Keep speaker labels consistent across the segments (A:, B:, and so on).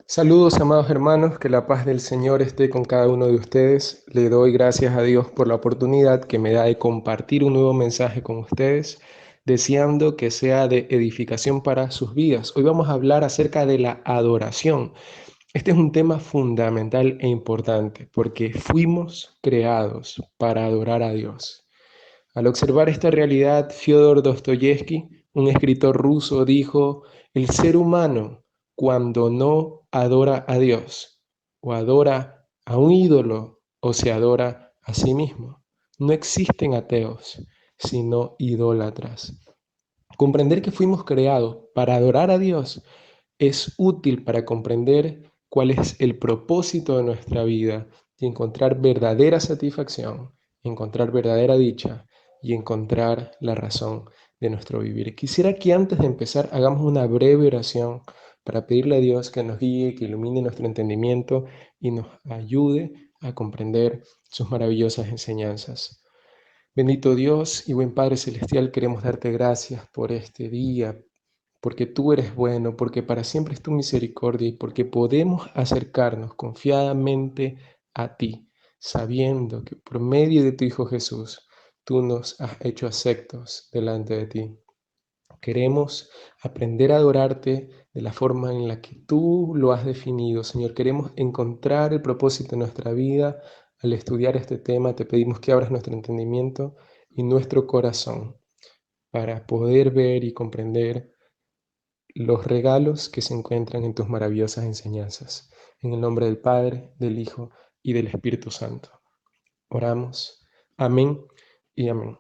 A: Saludos, amados hermanos, que la paz del Señor esté con cada uno de ustedes. Le doy gracias a Dios por la oportunidad que me da de compartir un nuevo mensaje con ustedes, deseando que sea de edificación para sus vidas. Hoy vamos a hablar acerca de la adoración. Este es un tema fundamental e importante porque fuimos creados para adorar a Dios. Al observar esta realidad, Fyodor Dostoyevsky, un escritor ruso, dijo: el ser humano, cuando no adora a Dios, o adora a un ídolo, o se adora a sí mismo. No existen ateos, sino idólatras. Comprender que fuimos creados para adorar a Dios es útil para comprender cuál es el propósito de nuestra vida y encontrar verdadera satisfacción, encontrar verdadera dicha y encontrar la razón de nuestro vivir. Quisiera que antes de empezar hagamos una breve oración para pedirle a Dios que nos guíe, que ilumine nuestro entendimiento y nos ayude a comprender sus maravillosas enseñanzas. Bendito Dios y buen Padre Celestial, queremos darte gracias por este día, porque tú eres bueno, porque para siempre es tu misericordia y porque podemos acercarnos confiadamente a ti, sabiendo que por medio de tu Hijo Jesús, tú nos has hecho aceptos delante de ti. Queremos aprender a adorarte de la forma en la que tú lo has definido, Señor. Queremos encontrar el propósito de nuestra vida. Al estudiar este tema, te pedimos que abras nuestro entendimiento y nuestro corazón para poder ver y comprender los regalos que se encuentran en tus maravillosas enseñanzas. En el nombre del Padre, del Hijo y del Espíritu Santo. Oramos. Amén y amén.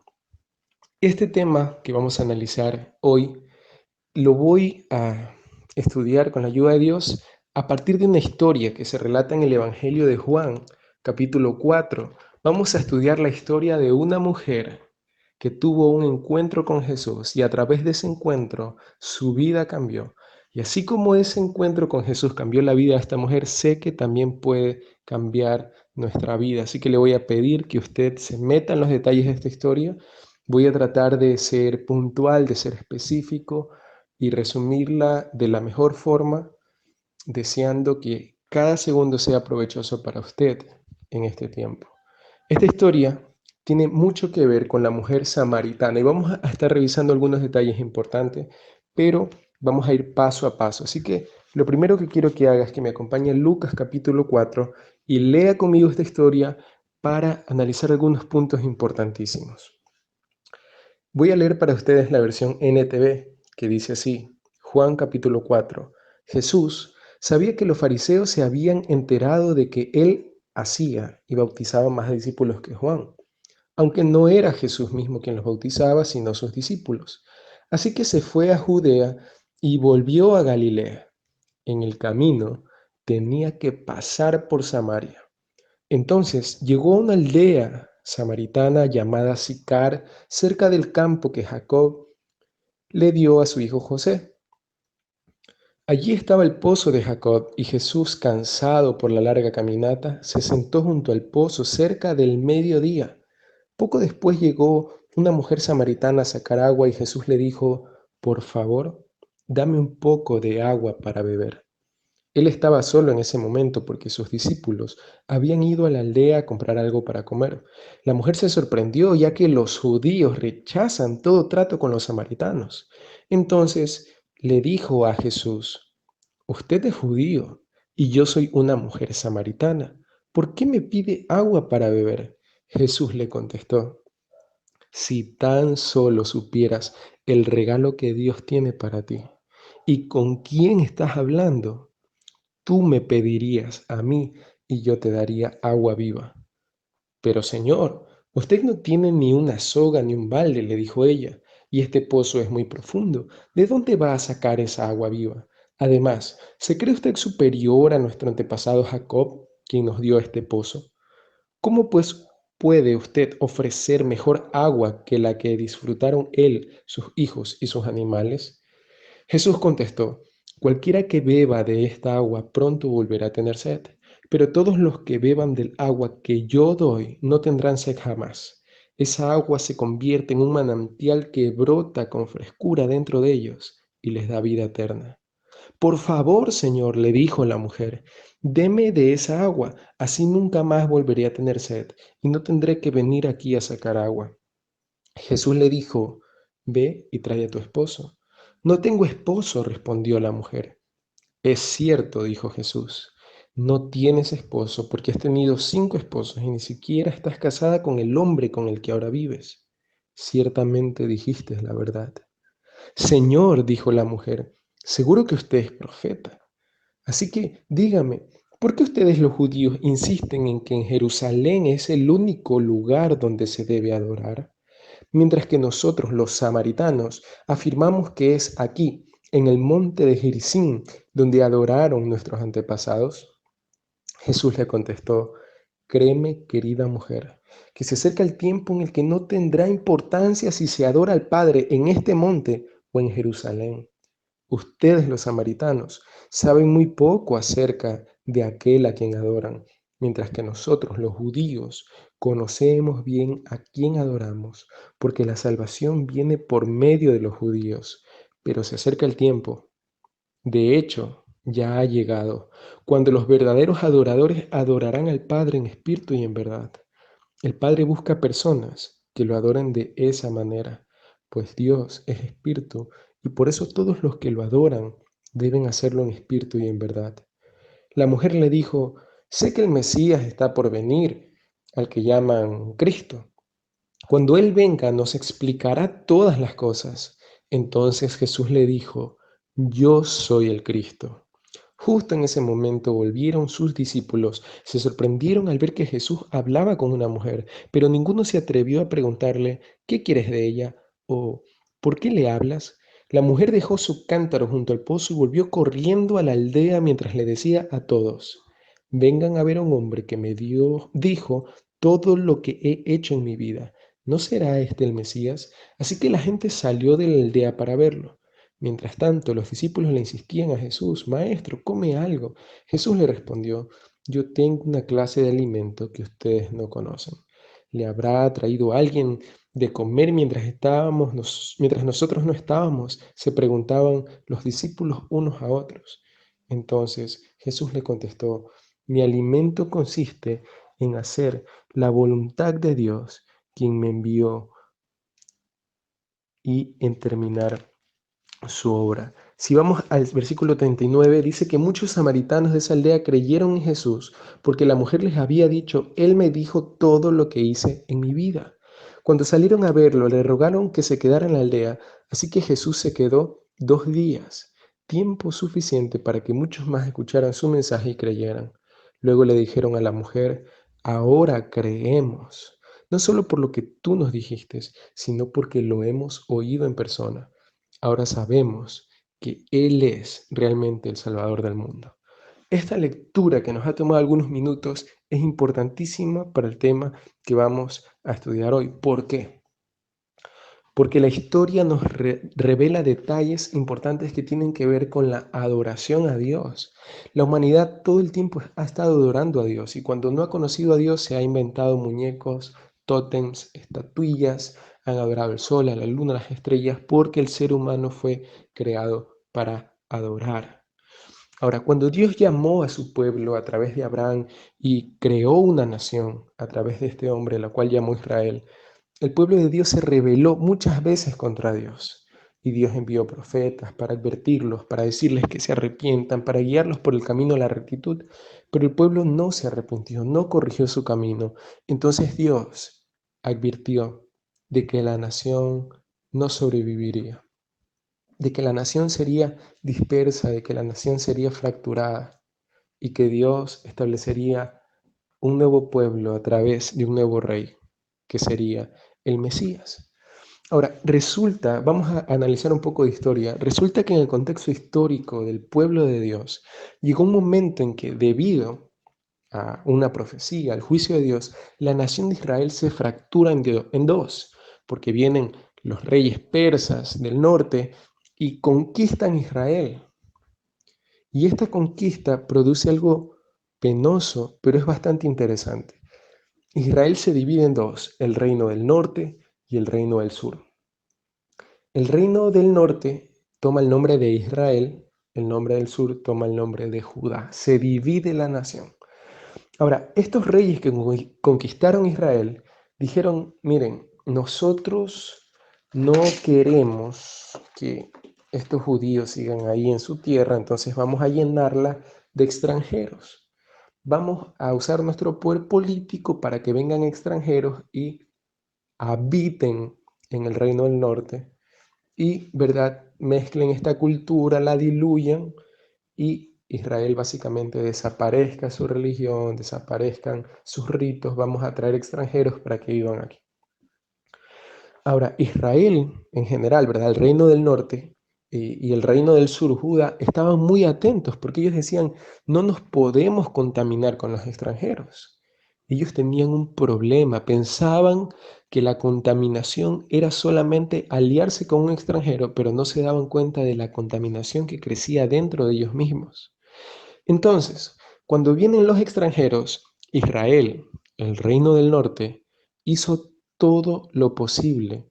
A: Este tema que vamos a analizar hoy lo voy a estudiar con la ayuda de Dios a partir de una historia que se relata en el Evangelio de Juan, capítulo 4. Vamos a estudiar la historia de una mujer que tuvo un encuentro con Jesús y a través de ese encuentro su vida cambió. Y así como ese encuentro con Jesús cambió la vida de esta mujer, sé que también puede cambiar nuestra vida. Así que le voy a pedir que usted se meta en los detalles de esta historia. Voy a tratar de ser puntual, de ser específico y resumirla de la mejor forma, deseando que cada segundo sea provechoso para usted en este tiempo. Esta historia tiene mucho que ver con la mujer samaritana y vamos a estar revisando algunos detalles importantes, pero vamos a ir paso a paso. Así que lo primero que quiero que haga es que me acompañe en Lucas capítulo 4 y lea conmigo esta historia para analizar algunos puntos importantísimos. Voy a leer para ustedes la versión NTV, que dice así: Juan capítulo 4. Jesús sabía que los fariseos se habían enterado de que él hacía y bautizaba más discípulos que Juan, aunque no era Jesús mismo quien los bautizaba, sino sus discípulos. Así que se fue a Judea y volvió a Galilea. En el camino tenía que pasar por Samaria. Entonces llegó a una aldea samaritana llamada Sicar, cerca del campo que Jacob le dio a su hijo José. Allí estaba el pozo de Jacob, y Jesús, cansado por la larga caminata, se sentó junto al pozo cerca del mediodía. Poco después llegó una mujer samaritana a sacar agua y Jesús le dijo: por favor, dame un poco de agua para beber. Él estaba solo en ese momento porque sus discípulos habían ido a la aldea a comprar algo para comer. La mujer se sorprendió ya que los judíos rechazan todo trato con los samaritanos. Entonces le dijo a Jesús: usted es judío y yo soy una mujer samaritana. ¿Por qué me pide agua para beber? Jesús le contestó: si tan solo supieras el regalo que Dios tiene para ti y con quién estás hablando, tú me pedirías a mí y yo te daría agua viva. Pero Señor, usted no tiene ni una soga ni un balde, le dijo ella, y este pozo es muy profundo. ¿De dónde va a sacar esa agua viva? Además, ¿se cree usted superior a nuestro antepasado Jacob, quien nos dio este pozo? ¿Cómo pues puede usted ofrecer mejor agua que la que disfrutaron él, sus hijos y sus animales? Jesús contestó: cualquiera que beba de esta agua pronto volverá a tener sed, pero todos los que beban del agua que yo doy no tendrán sed jamás. Esa agua se convierte en un manantial que brota con frescura dentro de ellos y les da vida eterna. Por favor, señor, le dijo la mujer, deme de esa agua, así nunca más volveré a tener sed y no tendré que venir aquí a sacar agua. Jesús le dijo, ve y trae a tu esposo. No tengo esposo, respondió la mujer. Es cierto, dijo Jesús, no tienes esposo porque has tenido 5 esposos y ni siquiera estás casada con el hombre con el que ahora vives. Ciertamente dijiste la verdad. Señor, dijo la mujer, seguro que usted es profeta. Así que dígame, ¿por qué ustedes los judíos insisten en que en Jerusalén es el único lugar donde se debe adorar, mientras que nosotros los samaritanos afirmamos que es aquí, en el monte de Gerizim, donde adoraron nuestros antepasados? Jesús le contestó, créeme, querida mujer, que se acerca el tiempo en el que no tendrá importancia si se adora al Padre en este monte o en Jerusalén. Ustedes los samaritanos saben muy poco acerca de aquel a quien adoran, mientras que nosotros los judíos conocemos bien a quien adoramos, porque la salvación viene por medio de los judíos. Pero se acerca el tiempo, de hecho, ya ha llegado, cuando los verdaderos adoradores adorarán al Padre en espíritu y en verdad. El Padre busca personas que lo adoren de esa manera, pues Dios es espíritu y por eso todos los que lo adoran deben hacerlo en espíritu y en verdad. La mujer le dijo, sé que el Mesías está por venir, al que llaman Cristo. Cuando Él venga nos explicará todas las cosas. Entonces Jesús le dijo, yo soy el Cristo. Justo en ese momento volvieron sus discípulos, se sorprendieron al ver que Jesús hablaba con una mujer, pero ninguno se atrevió a preguntarle, ¿qué quieres de ella? O ¿por qué le hablas? La mujer dejó su cántaro junto al pozo y volvió corriendo a la aldea mientras le decía a todos, vengan a ver a un hombre que dijo todo lo que he hecho en mi vida. ¿No será este el Mesías? Así que la gente salió de la aldea para verlo. Mientras tanto, los discípulos le insistían a Jesús, Maestro, come algo. Jesús le respondió, yo tengo una clase de alimento que ustedes no conocen. ¿Le habrá traído alguien de comer mientras nosotros no estábamos? Se preguntaban los discípulos unos a otros. Entonces Jesús le contestó, mi alimento consiste en hacer la voluntad de Dios, quien me envió, y en terminar su obra. Si vamos al versículo 39, dice que muchos samaritanos de esa aldea creyeron en Jesús porque la mujer les había dicho, Él me dijo todo lo que hice en mi vida. Cuando salieron a verlo, le rogaron que se quedara en la aldea, así que Jesús se quedó 2 días, tiempo suficiente para que muchos más escucharan su mensaje y creyeran. Luego le dijeron a la mujer, ahora creemos, no solo por lo que tú nos dijiste, sino porque lo hemos oído en persona. Ahora sabemos que Él es realmente el Salvador del mundo. Esta lectura que nos ha tomado algunos minutos es importantísima para el tema que vamos a estudiar hoy. ¿Por qué? Porque la historia nos revela detalles importantes que tienen que ver con la adoración a Dios. La humanidad todo el tiempo ha estado adorando a Dios y cuando no ha conocido a Dios se ha inventado muñecos, tótems, estatuillas, han adorado al sol, a la luna, a las estrellas, porque el ser humano fue creado para adorar. Ahora, cuando Dios llamó a su pueblo a través de Abraham y creó una nación a través de este hombre, la cual llamó Israel, el pueblo de Dios se rebeló muchas veces contra Dios. Y Dios envió profetas para advertirlos, para decirles que se arrepientan, para guiarlos por el camino a la rectitud. Pero el pueblo no se arrepintió, no corrigió su camino. Entonces Dios advirtió de que la nación no sobreviviría, de que la nación sería dispersa, de que la nación sería fracturada y que Dios establecería un nuevo pueblo a través de un nuevo rey, que sería el Mesías. Ahora, vamos a analizar un poco de historia, resulta que en el contexto histórico del pueblo de Dios, llegó un momento en que debido a una profecía, al juicio de Dios, la nación de Israel se fractura en dos, porque vienen los reyes persas del norte y conquistan Israel. Y esta conquista produce algo penoso, pero es bastante interesante. Israel se divide en dos, el reino del norte y el reino del sur. El reino del norte toma el nombre de Israel el nombre del sur toma el nombre de Judá. Se divide la nación. Ahora, estos reyes que conquistaron Israel dijeron, miren, nosotros no queremos que estos judíos sigan ahí en su tierra, entonces vamos a llenarla de extranjeros. Vamos a usar nuestro poder político para que vengan extranjeros y habiten en el reino del norte y, ¿verdad?, mezclen esta cultura, la diluyan y Israel básicamente desaparezca su religión, desaparezcan sus ritos, vamos a traer extranjeros para que vivan aquí. Ahora, Israel en general, ¿verdad? El reino del norte y el reino del sur, Judá, estaban muy atentos porque ellos decían, no nos podemos contaminar con los extranjeros. Ellos tenían un problema, pensaban que la contaminación era solamente aliarse con un extranjero, pero no se daban cuenta de la contaminación que crecía dentro de ellos mismos. Entonces, cuando vienen los extranjeros, Israel, el reino del norte, hizo todo lo posible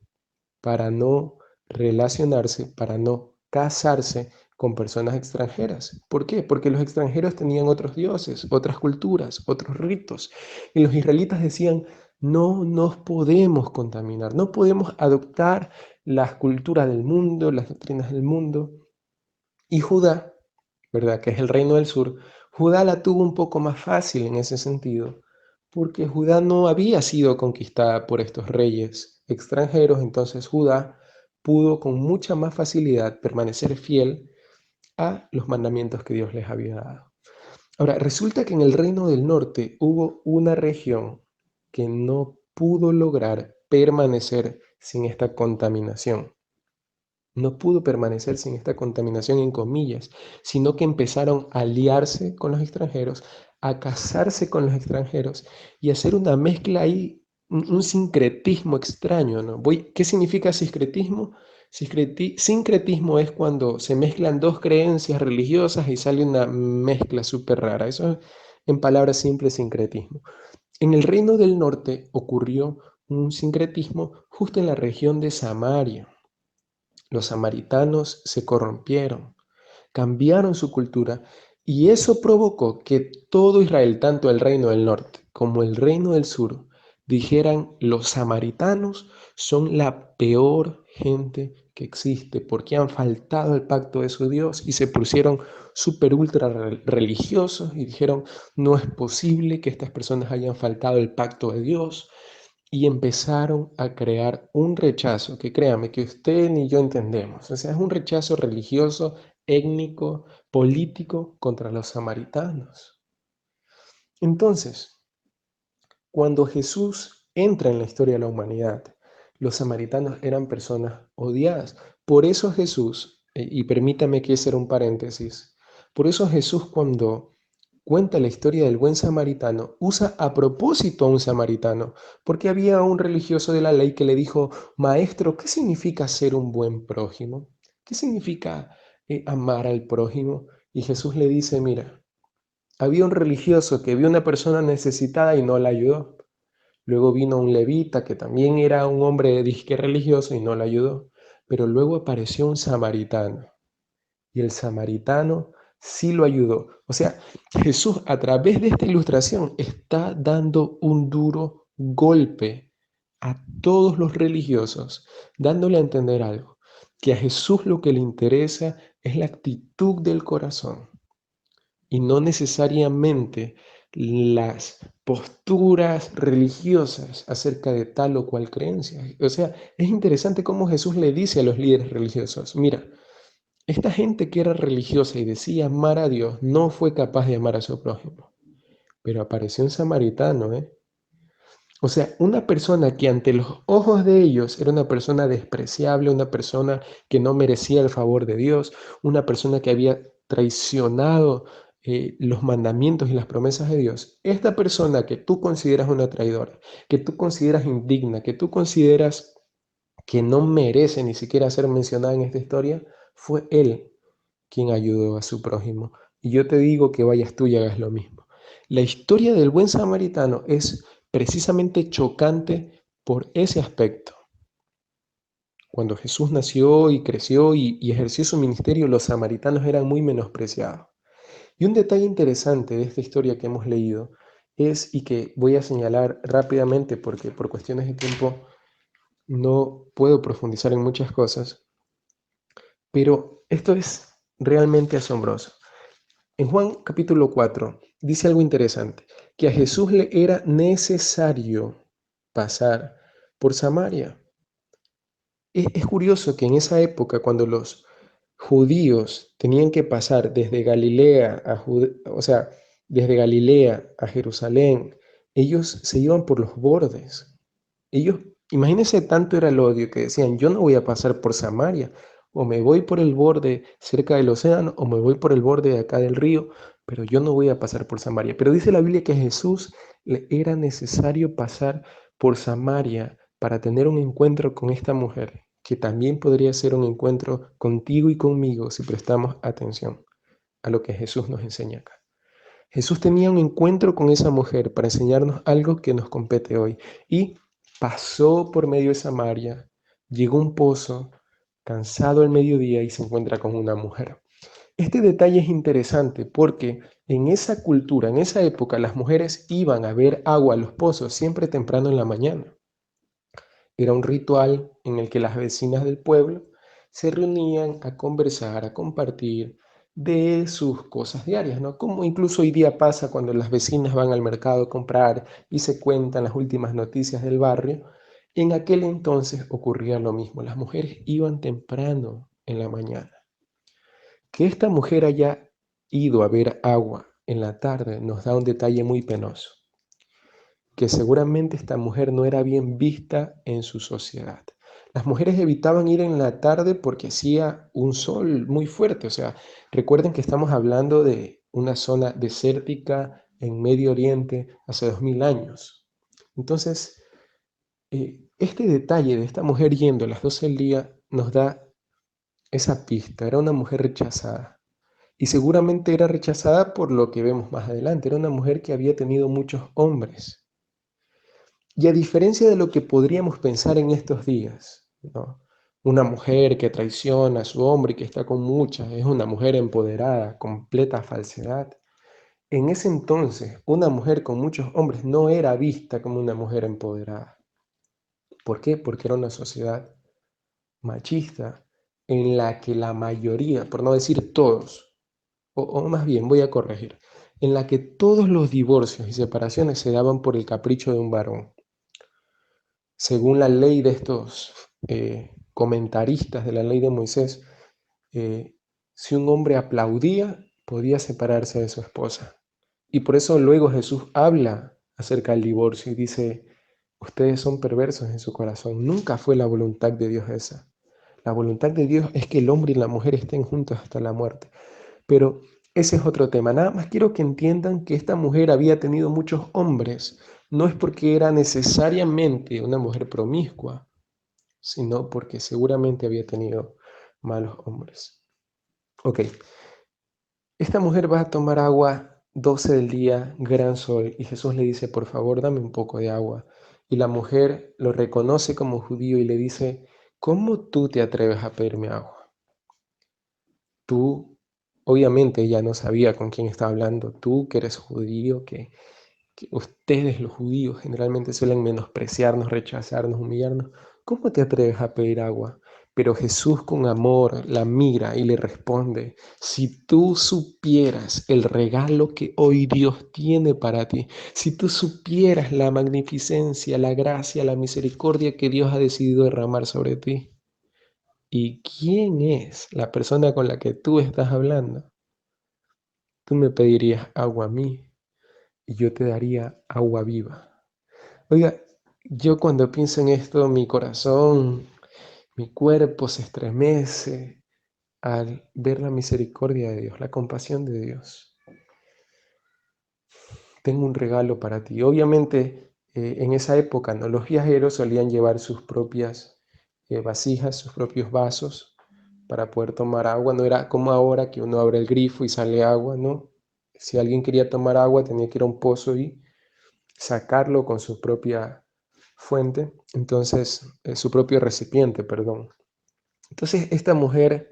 A: para no relacionarse, para no casarse con personas extranjeras. ¿Por qué? Porque los extranjeros tenían otros dioses, otras culturas, otros ritos. Y los israelitas decían, no nos podemos contaminar, no podemos adoptar las culturas del mundo, las doctrinas del mundo. Y Judá, ¿verdad? Que es el reino del sur, Judá la tuvo un poco más fácil en ese sentido, porque Judá no había sido conquistada por estos reyes extranjeros, entonces Judá pudo con mucha más facilidad permanecer fiel a los mandamientos que Dios les había dado. Ahora, resulta que en el reino del norte hubo una región que no pudo lograr permanecer sin esta contaminación. No pudo permanecer sin esta contaminación en comillas, sino que empezaron a aliarse con los extranjeros, a casarse con los extranjeros y a hacer una mezcla ahí, un sincretismo extraño, ¿no? ¿Qué significa sincretismo? Sincretismo es cuando se mezclan dos creencias religiosas y sale una mezcla súper rara. Eso es, en palabras simples, sincretismo. En el reino del norte ocurrió un sincretismo justo en la región de Samaria. Los samaritanos se corrompieron, cambiaron su cultura y eso provocó que todo Israel, tanto el reino del norte como el reino del sur, dijeran los samaritanos son la peor gente que existe porque han faltado al pacto de su Dios y se pusieron súper ultra religiosos y dijeron no es posible que estas personas hayan faltado el pacto de Dios y empezaron a crear un rechazo que créame que usted ni yo entendemos. O sea, es un rechazo religioso, étnico, político contra los samaritanos. Entonces, cuando Jesús entra en la historia de la humanidad, los samaritanos eran personas odiadas. Por eso Jesús, y permítame que hacer un paréntesis, por eso Jesús cuando cuenta la historia del buen samaritano, usa a propósito a un samaritano, porque había un religioso de la ley que le dijo, maestro, ¿qué significa ser un buen prójimo? ¿Qué significa amar al prójimo? Y Jesús le dice, mira, había un religioso que vio una persona necesitada y no la ayudó. Luego vino un levita que también era un hombre disque religioso y no la ayudó. Pero luego apareció un samaritano y el samaritano sí lo ayudó. O sea, Jesús a través de esta ilustración está dando un duro golpe a todos los religiosos, dándole a entender algo, que a Jesús lo que le interesa es la actitud del corazón y no necesariamente las posturas religiosas acerca de tal o cual creencia. O sea, es interesante cómo Jesús le dice a los líderes religiosos, mira, esta gente que era religiosa y decía amar a Dios no fue capaz de amar a su prójimo, pero apareció un samaritano, ¿eh? O sea, una persona que ante los ojos de ellos era una persona despreciable, una persona que no merecía el favor de Dios, una persona que había traicionado los mandamientos y las promesas de Dios. Esta persona que tú consideras una traidora, que tú consideras indigna, que tú consideras que no merece ni siquiera ser mencionada en esta historia, fue él quien ayudó a su prójimo. Y yo te digo que vayas tú y hagas lo mismo. La historia del buen samaritano es precisamente chocante por ese aspecto. Cuando Jesús nació y creció y ejerció su ministerio, los samaritanos eran muy menospreciados. Y un detalle interesante de esta historia que hemos leído es, y que voy a señalar rápidamente porque por cuestiones de tiempo no puedo profundizar en muchas cosas, pero esto es realmente asombroso. En Juan capítulo 4 dice algo interesante, que a Jesús le era necesario pasar por Samaria. Es curioso que en esa época, cuando los judíos tenían que pasar desde Galilea o sea, desde Galilea a Jerusalén, ellos se iban por los bordes. Ellos, imagínense, tanto era el odio que decían, yo no voy a pasar por Samaria, o me voy por el borde cerca del océano, o me voy por el borde de acá del río, pero yo no voy a pasar por Samaria. Pero dice la Biblia que a Jesús le era necesario pasar por Samaria para tener un encuentro con esta mujer, que también podría ser un encuentro contigo y conmigo si prestamos atención a lo que Jesús nos enseña acá. Jesús tenía un encuentro con esa mujer para enseñarnos algo que nos compete hoy y pasó por medio de Samaria, llegó a un pozo, cansado al mediodía y se encuentra con una mujer. Este detalle es interesante porque en esa cultura, en esa época, las mujeres iban a ver agua a los pozos siempre temprano en la mañana. Era un ritual en el que las vecinas del pueblo se reunían a conversar, a compartir de sus cosas diarias, ¿no? Como incluso hoy día pasa cuando las vecinas van al mercado a comprar y se cuentan las últimas noticias del barrio. En aquel entonces ocurría lo mismo. Las mujeres iban temprano en la mañana. Que esta mujer haya ido a ver agua en la tarde nos da un detalle muy penoso, que seguramente esta mujer no era bien vista en su sociedad. Las mujeres evitaban ir en la tarde porque hacía un sol muy fuerte. O sea, recuerden que estamos hablando de una zona desértica en Medio Oriente hace 2000 años. Entonces, este detalle de esta mujer yendo a las 12 del día nos da esa pista. Era una mujer rechazada. Y seguramente era rechazada por lo que vemos más adelante. Era una mujer que había tenido muchos hombres. Y a diferencia de lo que podríamos pensar en estos días, ¿no? Una mujer que traiciona a su hombre y que está con muchas, es una mujer empoderada, completa falsedad. En ese entonces, una mujer con muchos hombres no era vista como una mujer empoderada. ¿Por qué? Porque era una sociedad machista en la que la mayoría, por no decir todos, o más bien voy a corregir, en la que todos los divorcios y separaciones se daban por el capricho de un varón. Según la ley de estos comentaristas de la ley de Moisés, eh, si un hombre aplaudía, podía separarse de su esposa. Y por eso luego Jesús habla acerca del divorcio y dice, ustedes son perversos en su corazón. Nunca fue la voluntad de Dios esa. La voluntad de Dios es que el hombre y la mujer estén juntos hasta la muerte. Pero ese es otro tema. Nada más quiero que entiendan que esta mujer había tenido muchos hombres. No es porque era necesariamente una mujer promiscua, sino porque seguramente había tenido malos hombres. Ok, esta mujer va a tomar agua 12 del día, gran sol, y Jesús le dice, por favor, dame un poco de agua. Y la mujer lo reconoce como judío y le dice, ¿cómo tú te atreves a pedirme agua? Tú, obviamente ella no sabía con quién estaba hablando, tú que eres judío, que ustedes los judíos generalmente suelen menospreciarnos, rechazarnos, humillarnos. ¿Cómo te atreves a pedir agua? Pero Jesús con amor la mira y le responde, si tú supieras el regalo que hoy Dios tiene para ti, si tú supieras la magnificencia, la gracia, la misericordia que Dios ha decidido derramar sobre ti, ¿y quién es la persona con la que tú estás hablando? Tú me pedirías agua a mí y yo te daría agua viva. Oiga, yo cuando pienso en esto, mi corazón, mi cuerpo se estremece al ver la misericordia de Dios, la compasión de Dios. Tengo un regalo para ti. Obviamente, en esa época, ¿no? Los viajeros solían llevar sus propias vasijas, sus propios vasos para poder tomar agua. No era como ahora que uno abre el grifo y sale agua, ¿no? Si alguien quería tomar agua, tenía que ir a un pozo y sacarlo con su propia fuente, entonces su propio recipiente, perdón. Entonces esta mujer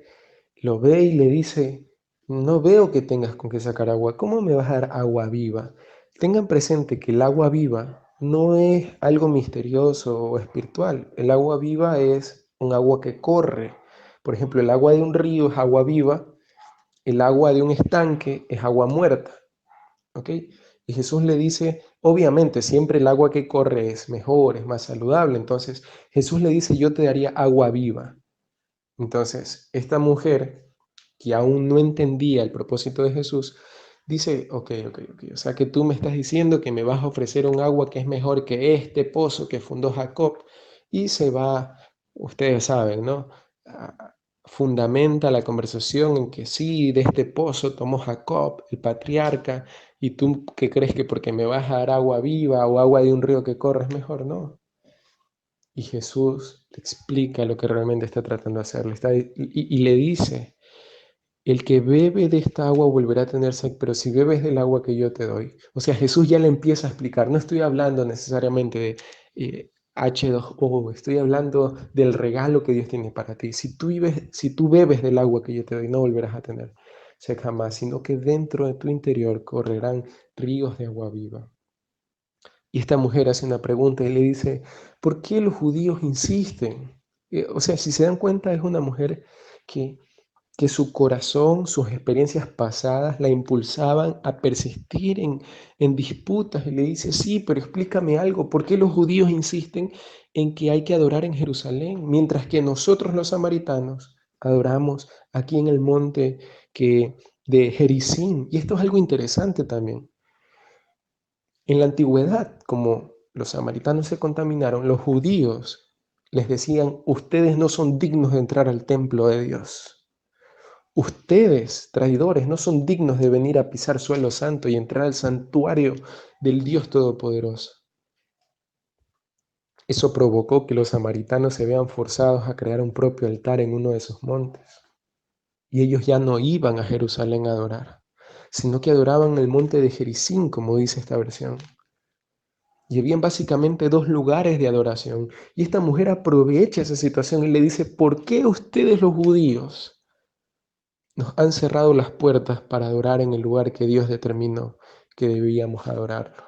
A: lo ve y le dice, no veo que tengas con qué sacar agua, ¿cómo me vas a dar agua viva? Tengan presente que el agua viva no es algo misterioso o espiritual, el agua viva es un agua que corre. Por ejemplo, el agua de un río es agua viva, el agua de un estanque es agua muerta, ¿ok? Y Jesús le dice, obviamente, siempre el agua que corre es mejor, es más saludable. Entonces, Jesús le dice, yo te daría agua viva. Entonces, esta mujer, que aún no entendía el propósito de Jesús, dice, ok, o sea que tú me estás diciendo que me vas a ofrecer un agua que es mejor que este pozo que fundó Jacob, y se va, ustedes saben, ¿no? Ah, fundamenta la conversación en que sí, de este pozo tomó Jacob, el patriarca, y tú qué crees que porque me vas a dar agua viva o agua de un río que corre es mejor, ¿no? Y Jesús le explica lo que realmente está tratando de hacer. Y le dice, el que bebe de esta agua volverá a tener sed, pero si bebes del agua que yo te doy. O sea, Jesús ya le empieza a explicar. No estoy hablando necesariamente de H2O, estoy hablando del regalo que Dios tiene para ti. Si tú bebes del agua que yo te doy, no volverás a tener sed jamás, sino que dentro de tu interior correrán ríos de agua viva. Y esta mujer hace una pregunta y le dice, ¿por qué los judíos insisten? O sea, si se dan cuenta, es una mujer que, que su corazón, sus experiencias pasadas la impulsaban a persistir en disputas. Y le dice, sí, pero explícame algo, ¿por qué los judíos insisten en que hay que adorar en Jerusalén, mientras que nosotros los samaritanos adoramos aquí en el monte de Gerizim? Y esto es algo interesante también. En la antigüedad, como los samaritanos se contaminaron, los judíos les decían, ustedes no son dignos de entrar al templo de Dios. Ustedes, traidores, no son dignos de venir a pisar suelo santo y entrar al santuario del Dios Todopoderoso. Eso provocó que los samaritanos se vean forzados a crear un propio altar en uno de sus montes. Y ellos ya no iban a Jerusalén a adorar, sino que adoraban en el monte de Gerizim, como dice esta versión. Y habían básicamente dos lugares de adoración. Y esta mujer aprovecha esa situación y le dice, ¿por qué ustedes los judíos nos han cerrado las puertas para adorar en el lugar que Dios determinó que debíamos adorarlo?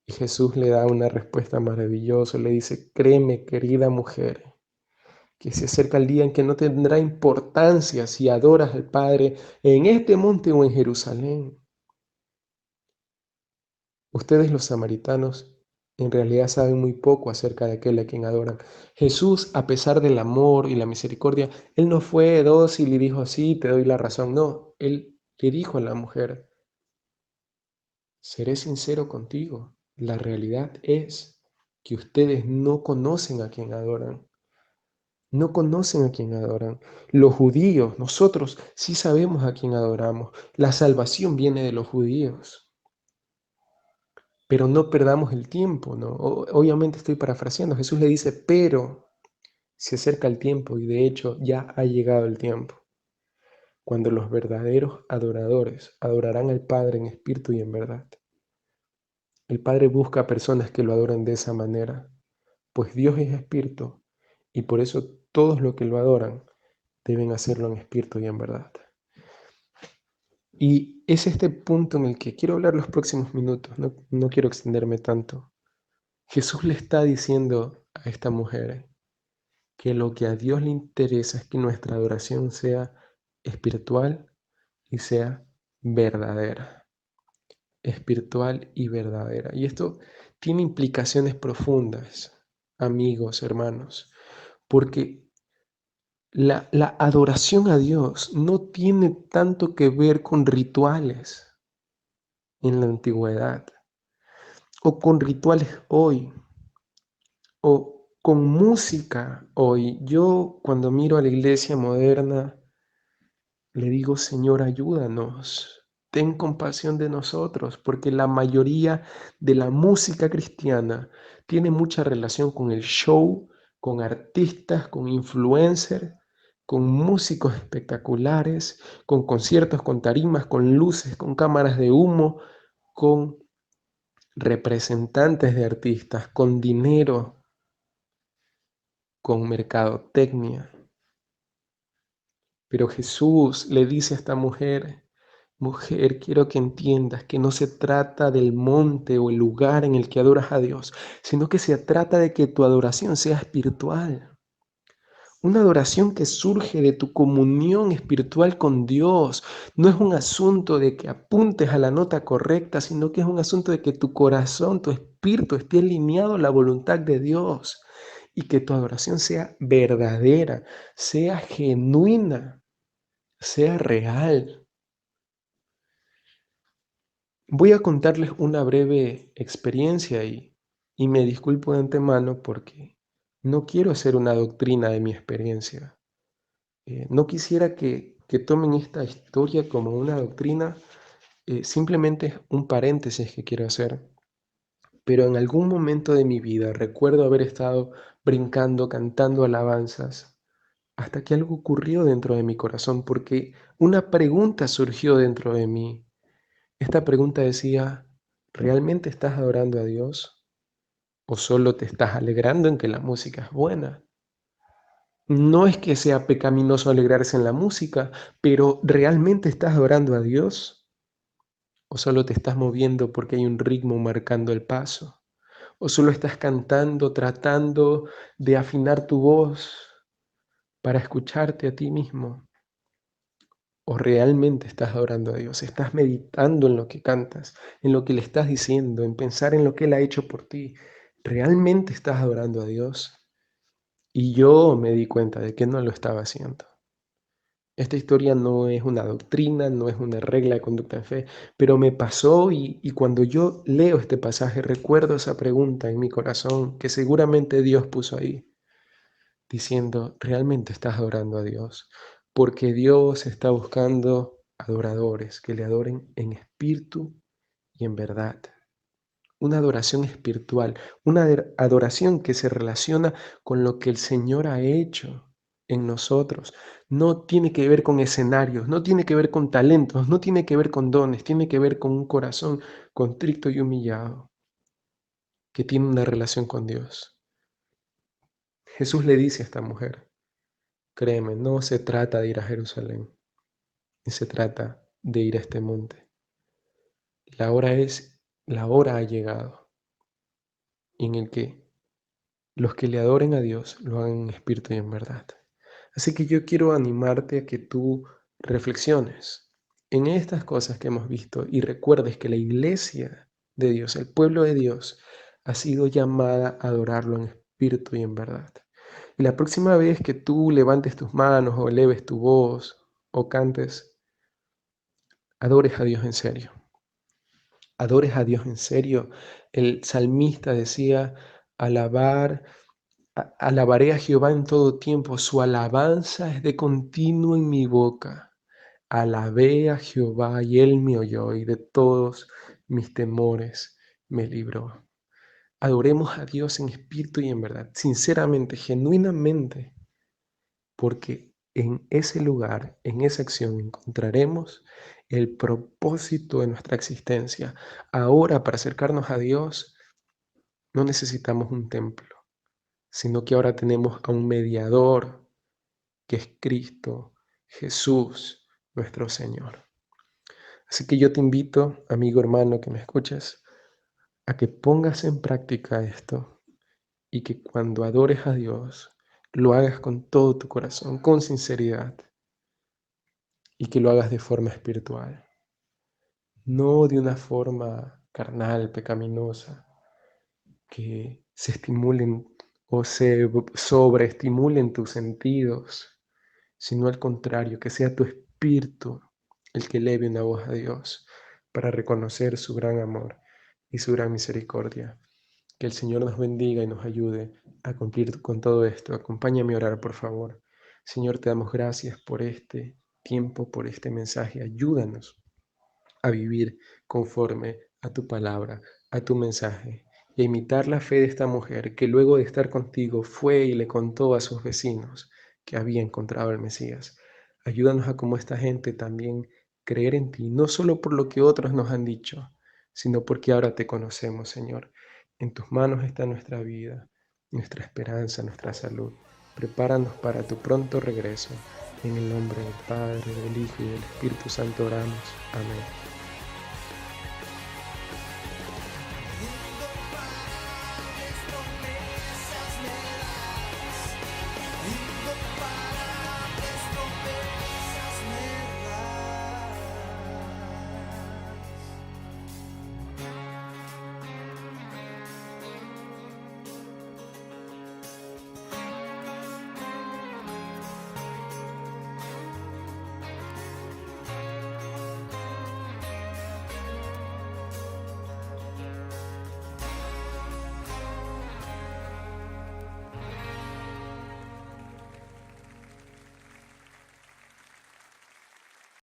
A: Y Jesús le da una respuesta maravillosa, le dice, créeme, querida mujer, que se acerca el día en que no tendrá importancia si adoras al Padre en este monte o en Jerusalén. Ustedes los samaritanos en realidad saben muy poco acerca de aquel a quien adoran. Jesús, a pesar del amor y la misericordia, Él no fue dócil y dijo, sí, te doy la razón. No, Él le dijo a la mujer, seré sincero contigo. La realidad es que ustedes no conocen a quien adoran. No conocen a quien adoran. Los judíos, nosotros sí sabemos a quien adoramos. La salvación viene de los judíos. Pero no perdamos el tiempo, ¿no? Obviamente estoy parafraseando. Jesús le dice, pero se acerca el tiempo y de hecho ya ha llegado el tiempo, cuando los verdaderos adoradores adorarán al Padre en espíritu y en verdad. El Padre busca personas que lo adoren de esa manera, pues Dios es espíritu y por eso todos los que lo adoran deben hacerlo en espíritu y en verdad. Y es este punto en el que quiero hablar los próximos minutos, no quiero extenderme tanto. Jesús le está diciendo a esta mujer que lo que a Dios le interesa es que nuestra adoración sea espiritual y sea verdadera. Espiritual y verdadera. Y esto tiene implicaciones profundas, amigos, hermanos, porque la adoración a Dios no tiene tanto que ver con rituales en la antigüedad o con rituales hoy o con música hoy. Yo cuando miro a la iglesia moderna, le digo, Señor, ayúdanos, ten compasión de nosotros, porque la mayoría de la música cristiana tiene mucha relación con el show, con artistas, con influencers, con músicos espectaculares, con conciertos, con tarimas, con luces, con cámaras de humo, con representantes de artistas, con dinero. con mercadotecnia. Pero Jesús le dice a esta mujer: mujer, quiero que entiendas que no se trata del monte o el lugar en el que adoras a Dios, sino que se trata de que tu adoración sea espiritual. Una adoración que surge de tu comunión espiritual con Dios. No es un asunto de que apuntes a la nota correcta, sino que es un asunto de que tu corazón, tu espíritu esté alineado a la voluntad de Dios y que tu adoración sea verdadera, sea genuina, sea real. Voy a contarles una breve experiencia y me disculpo de antemano porque no quiero hacer una doctrina de mi experiencia. No quisiera que tomen esta historia como una doctrina, simplemente es un paréntesis que quiero hacer. Pero en algún momento de mi vida recuerdo haber estado brincando, cantando alabanzas, hasta que algo ocurrió dentro de mi corazón, porque una pregunta surgió dentro de mí. Esta pregunta decía: ¿realmente estás adorando a Dios? ¿O solo te estás alegrando en que la música es buena? No es que sea pecaminoso alegrarse en la música, pero ¿realmente estás adorando a Dios? ¿O solo te estás moviendo porque hay un ritmo marcando el paso? ¿O solo estás cantando, tratando de afinar tu voz para escucharte a ti mismo? ¿O realmente estás adorando a Dios? ¿Estás meditando en lo que cantas, en lo que le estás diciendo, en pensar en lo que Él ha hecho por ti? ¿Realmente estás adorando a Dios? Y yo me di cuenta de que no lo estaba haciendo. Esta historia no es una doctrina, no es una regla de conducta de fe, pero me pasó y cuando yo leo este pasaje recuerdo esa pregunta en mi corazón que seguramente Dios puso ahí, diciendo: ¿realmente estás adorando a Dios? Porque Dios está buscando adoradores que le adoren en espíritu y en verdad. Una adoración espiritual, una adoración que se relaciona con lo que el Señor ha hecho en nosotros. No tiene que ver con escenarios, no tiene que ver con talentos, no tiene que ver con dones, tiene que ver con un corazón contrito y humillado que tiene una relación con Dios. Jesús le dice a esta mujer: créeme, no se trata de ir a Jerusalén, ni se trata de ir a este monte. La hora ha llegado en el que los que le adoren a Dios lo hagan en espíritu y en verdad. Así que yo quiero animarte a que tú reflexiones en estas cosas que hemos visto y recuerdes que la iglesia de Dios, el pueblo de Dios, ha sido llamada a adorarlo en espíritu y en verdad. Y la próxima vez que tú levantes tus manos o eleves tu voz o cantes, adores a Dios en serio. Adores a Dios en serio. El salmista decía: alabar alabaré a Jehová en todo tiempo, su alabanza es de continuo en mi boca. Alabé a Jehová y él me oyó y de todos mis temores me libró. Adoremos a Dios en espíritu y en verdad, sinceramente, genuinamente, porque en ese lugar, en esa acción, encontraremos el propósito de nuestra existencia. Ahora, para acercarnos a Dios, no necesitamos un templo, sino que ahora tenemos a un mediador, que es Cristo Jesús, nuestro Señor. Así que yo te invito, amigo hermano que me escuchas, a que pongas en práctica esto y que cuando adores a Dios, lo hagas con todo tu corazón, con sinceridad, y que lo hagas de forma espiritual, no de una forma carnal, pecaminosa, que se estimulen o se sobreestimulen tus sentidos, sino al contrario, que sea tu espíritu el que eleve una voz a Dios para reconocer su gran amor y su gran misericordia. Que el Señor nos bendiga y nos ayude a cumplir con todo esto. Acompáñame a orar, por favor. Señor, te damos gracias por este tiempo, por este mensaje. Ayúdanos a vivir conforme a tu palabra, a tu mensaje, y a imitar la fe de esta mujer que luego de estar contigo fue y le contó a sus vecinos que había encontrado al Mesías. Ayúdanos a, como esta gente, también creer en ti, no solo por lo que otros nos han dicho, sino porque ahora te conocemos, Señor. En tus manos está nuestra vida, nuestra esperanza, nuestra salud. Prepáranos para tu pronto regreso. En el nombre del Padre, del Hijo y del Espíritu Santo oramos. Amén.